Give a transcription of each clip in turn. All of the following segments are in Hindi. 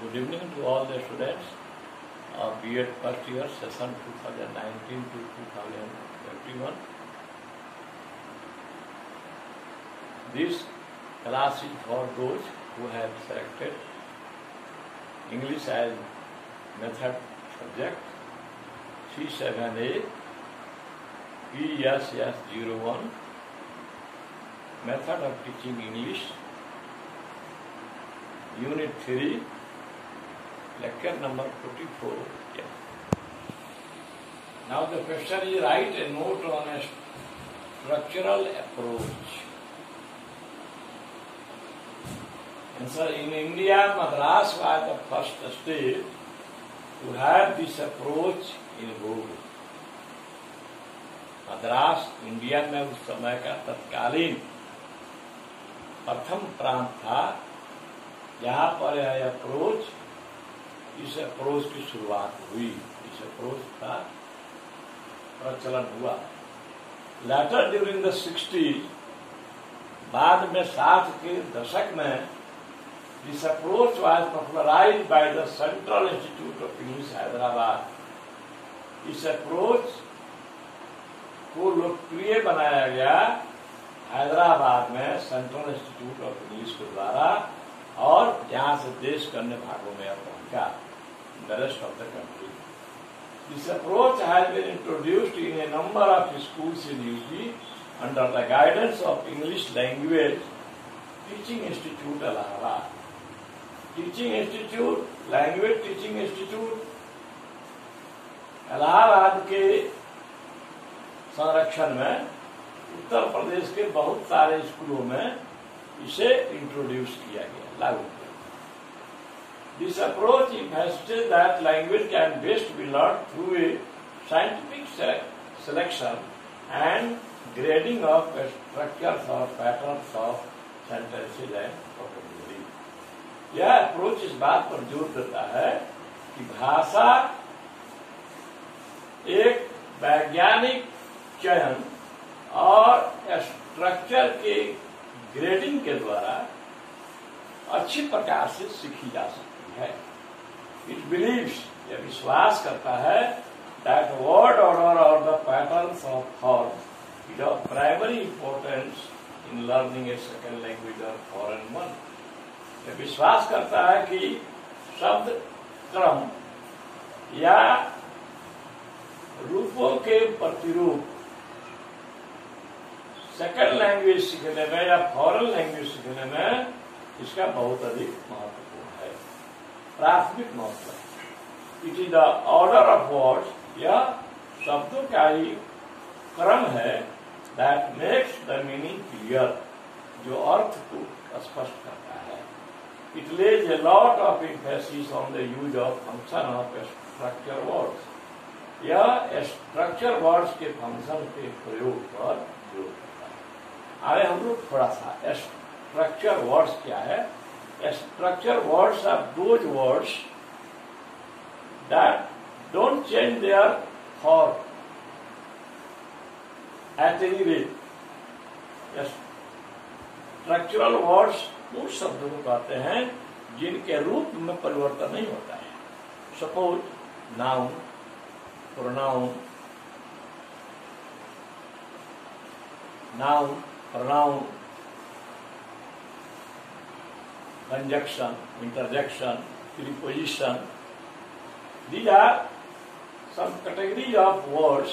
Good evening to all the students of B.Ed first year session 2019 to 2021. This class is for those who have selected English as method subject C7A PSS01 Method of Teaching English Unit 3 Lecture number 44. Yeah. Now the question is, write a note on a structural approach. Answer: in India, Madras was the first state to have this approach in vogue. Madras India में उस समय का तत्कालीन प्रथम प्रांत था जहाँ पर यह अप्रोच, इस अप्रोच की शुरुआत हुई, इस अप्रोच का प्रचलन हुआ. लेटर ड्यूरिंग द 60s, बाद में 60 के दशक में this approach was popularised by the central institute of English Hyderabad. इस अप्रोच को लोकप्रिय बनाया गया हैदराबाद में सेंट्रल इंस्टीट्यूट ऑफ इंग्लिश के द्वारा, और जहां से देश के अन्य भागों में पहुंचा, the rest of the country. This approach has been introduced in a number of schools in UP under the guidance of English language teaching institute Allahabad. Teaching institute, language teaching institute Allahabad के संरक्षण में उत्तर प्रदेश के बहुत सारे स्कूलों में इसे इंट्रोड्यूस किया गया, लागू किया. This approach invested that language can best be learn through a scientific selection and grading of structures और patterns of sentences and vocabulary. यह अप्रोच इस बात पर जोर देता है कि भाषा एक वैज्ञानिक चयन और स्ट्रक्चर के ग्रेडिंग के द्वारा अच्छी प्रकार से सीखी जा सकती है. इट बिलीव्स, यह विश्वास करता है, दैट वर्ड ऑर्डर और the patterns of thought is of primary importance in learning A second language और फॉरेन वन. यह विश्वास करता है कि शब्द क्रम या रूपों के प्रतिरूप सेकेंड लैंग्वेज सीखने में या फॉरेन लैंग्वेज सीखने में इसका बहुत अधिक महत्वपूर्ण है, प्राथमिक महत्व. It is the order of words, यह शब्दों का ही क्रम है, that makes the meaning clear, जो अर्थ को स्पष्ट करता है. It Lay's a lot of emphasis on the use of function of structure words. यह स्ट्रक्चर वर्ड्स के फंक्शन के प्रयोग पर जोर देता है. अरे हम लोग थोड़ा सा स्ट्रक्चर वर्ड्स क्या है. Structure words are those words that don't change their form at any rate. Structural words उन शब्दों को कहते हैं जिनके रूप में परिवर्तन नहीं होता है. Suppose noun, pronoun, noun, pronoun, conjunction, interjection, preposition. These are some categories of words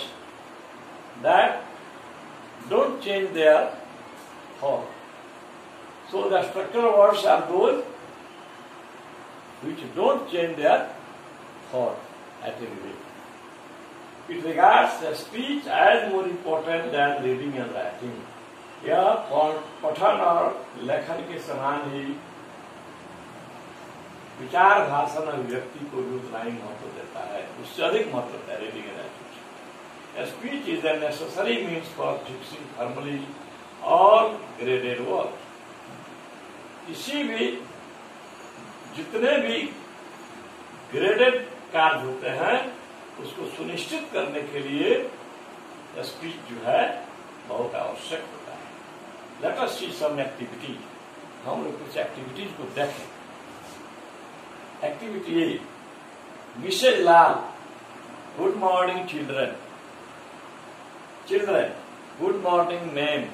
that don't change their form. So the structural words are those which don't change their form at any rate. It regards the speech as more important than reading and writing. यह पठन और लेखन के समान ही विचार, भाषण और व्यक्ति को जो उतना ही महत्व देता है, उससे अधिक महत्व है reading and writing. Speech is a necessary means for fixing formally और ग्रेडेड वर्क. किसी भी, जितने भी ग्रेडेड कार्य होते हैं उसको सुनिश्चित करने के लिए स्पीच जो है बहुत आवश्यक होता है. लेट अस सी सम एक्टिविटी. हम लोग कुछ एक्टिविटीज को देखें. Activity A. Mrs. Lal. Good morning, children. Children. Good morning, ma'am.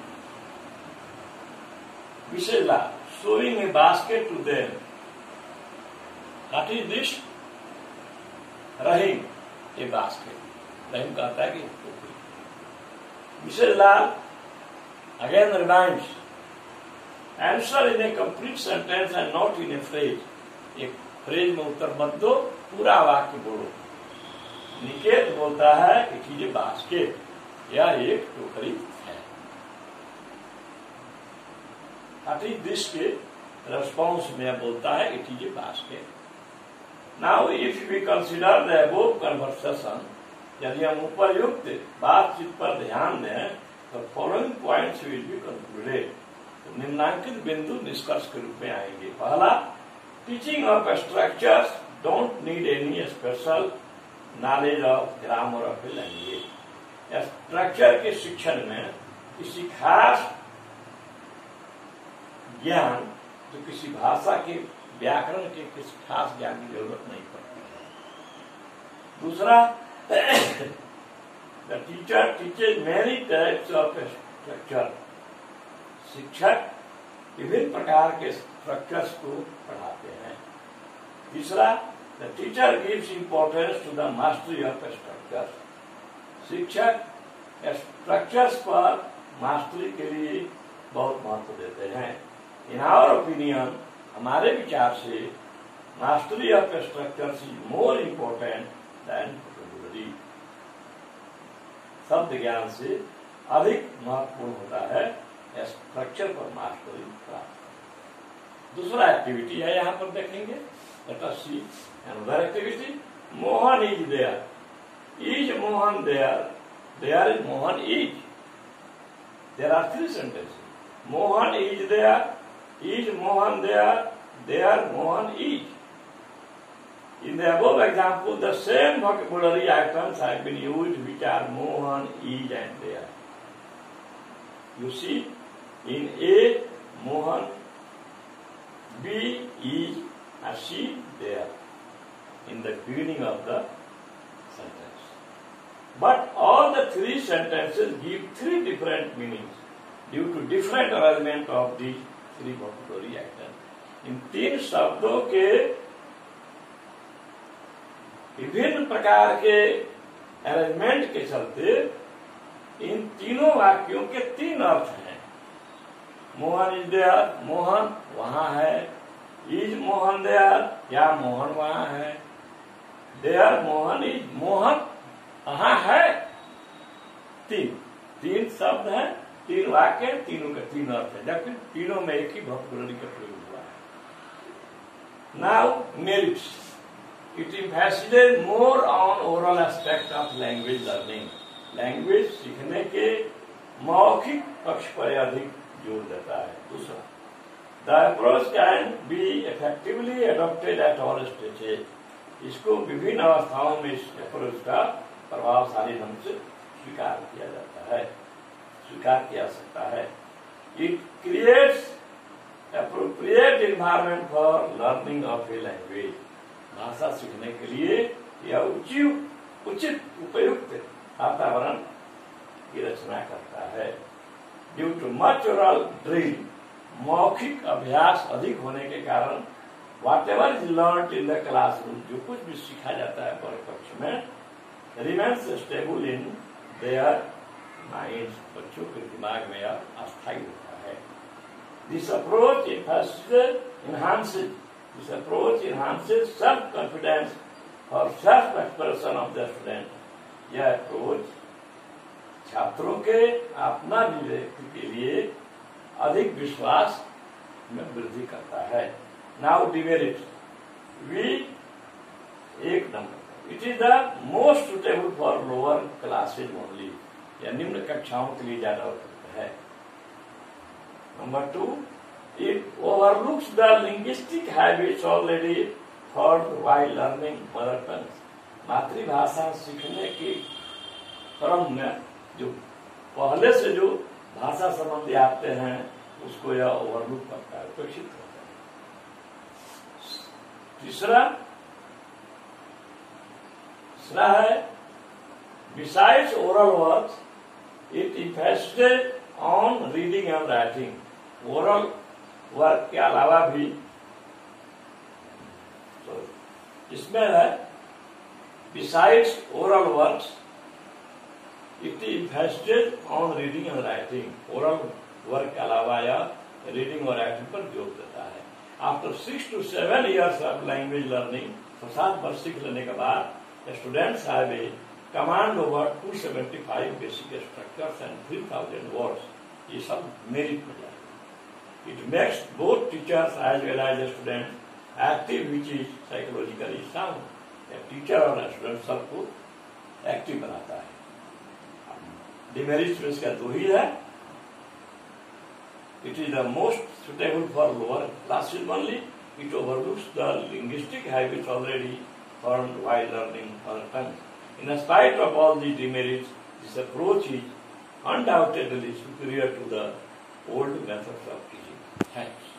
Mrs. Lal. Showing a basket to them. What is this? Rahim. A basket. Rahim कहता है कि टोकरी. Mrs. Lal again reminds. Answer in a complete sentence and not in a phrase. एक फ्रेज में उत्तर मत दो, पूरा वाक्य बोलो. निकेत बोलता है इट इज ए बास्केट, या एक टोकरी है. व्हाट इज दिस के रेस्पॉन्स में बोलता है it is a basket. Now if we consider the above conversation, यदि हम उपयुक्त बातचीत पर ध्यान दें तो following points will be concluded. निम्नांकित बिंदु निष्कर्ष के रूप में आएंगे. पहला, teaching of structures don't need any special knowledge of grammar of a language. Structure के शिक्षण में किसी खास ज्ञान, तो किसी भाषा के व्याकरण के किसी खास ज्ञान की जरूरत नहीं पड़ती है. दूसरा, the teacher teaches many types of structure. शिक्षक विभिन्न प्रकार के स्ट्रक्चर्स को पढ़ाते हैं. तीसरा, the teacher gives importance to the mastery of structures. शिक्षक स्ट्रक्चर्स पर मास्टरी के लिए बहुत महत्व देते हैं. इन आवर ओपिनियन, हमारे विचार से mastery of structures is more important then vocabulary. शब्द ज्ञान से अधिक महत्वपूर्ण होता है स्ट्रक्चर पर मास्टरी प्राप्त. दूसरा एक्टिविटी है, यहां पर देखेंगे. Let us see another activity. Mohan is there. Is Mohan there. There is Mohan is. There are three sentences. Mohan is there. Is Mohan there. There Mohan is. In the above example, the same vocabulary items have been used, which are Mohan, is, and there. You see, in A, Mohan, B, is, and C, there, in the beginning of the sentence. But all the three sentences give three different meanings due to different arrangement of these three vocabulary items. इन तीन शब्दों के विभिन्न प्रकार के अरेंजमेंट के चलते इन तीनों वाक्यों के तीन अर्थ हैं. Mohan is there. मोहन वहां है. इज मोहन देयर, या मोहन वहां है. There Mohan is. मोहन वहां है. तीन शब्द हैं, तीन वाक्य, तीनों के तीन अर्थ हैं, जबकि तीनों में एक ही वोकैबुलरी का प्रयोग हुआ है. Now merits. It emphasizes more on oral aspect of language learning. Language सीखने के मौखिक पक्ष पर अधिक जोर देता है. दूसरा, the approach can be effectively adopted at all stages. इसको विभिन्न अवस्थाओं में इस अप्रोच का प्रभावशाली ढंग से स्वीकार किया जाता है, स्वीकार किया सकता है. It creates appropriate environment for learning of a language. भाषा सीखने के लिए यह उचित उपयुक्त वातावरण की रचना करता है. Due too much oral drill, मौखिक अभ्यास अधिक होने के कारण what ever is learn in the classroom, जो कुछ भी सीखा जाता है परिकक्ष में, remains stable in their minds, बच्चों के दिमाग में यह अस्थायी होता है. This approach enhances self-confidence or self-expression of the student. यह अप्रोच छात्रों के अपना अभिव्यक्ति के लिए अधिक विश्वास में वृद्धि करता है. Now demerits. वी एक number. It is the most suitable for lower classes only. यह निम्न कक्षाओं के लिए ज्यादा उपयुक्त है. Number 2, it overlooks the linguistic habits already formed while learning mother tongue. मातृभाषा सीखने के क्रम में जो पहले से जो भाषा संबंधी आते हैं उसको यह ओवरलुक करता है, उपेक्षित करता है. तीसरा है besides oral works, it emphasizes on reading and writing. Oral work के अलावा भी तो इसमें है besides oral works, it emphasizes on reading and writing. Oral work के अलावा यह रीडिंग और राइटिंग पर जोर देता है. After 6 to 7 years of language learning, तो 7 वर्ष सीख लेने के बाद students have a command over 275 basic structures and 3000 words. ये सब मेरिट में जाएगा. It makes both teachers as well as student active, which is psychologically sound. Teacher और स्टूडेंट सबको एक्टिव बनाता है. डिमेरिट्स में इसका 2 ही है. It is the most suitable for lower classes only. It overlooks the linguistic habits already formed while learning other tongues. In spite of all the demerits, this approach is undoubtedly superior to the old methods of teaching. Thanks.